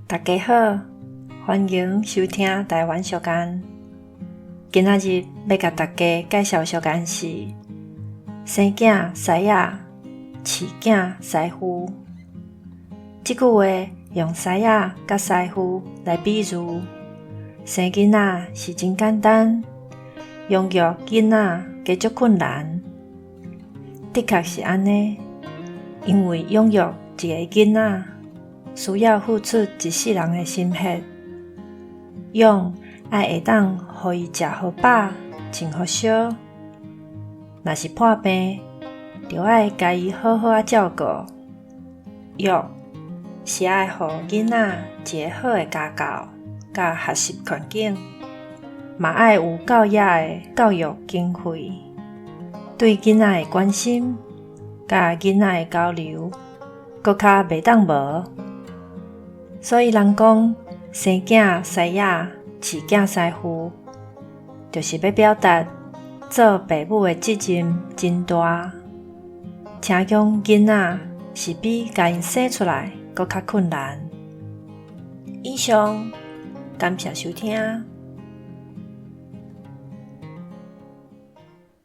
大家好，欢迎收听台湾俗间。今仔日要甲大家介绍俗间是生囝师仔，饲囝师傅。这句话用师仔甲师傅来比喻，生囡仔是真简单，养育囡仔加足困难。的确是安尼，因为养育一个囡仔需要付出一世人的心血，养爱会当互伊食好饱、穿好烧。若是破病，就爱家己好好照顾。育是爱互囡仔一个好的家教甲学习环境，嘛爱有够野的教育经费，对囡仔的关心甲囡仔的交流，搁较袂当无。所以人讲生囝师仔，饲囝师傅，就是要表达做父母的责任真大，请养囡仔是比甲因生出来搁较困难。以上，感谢收听。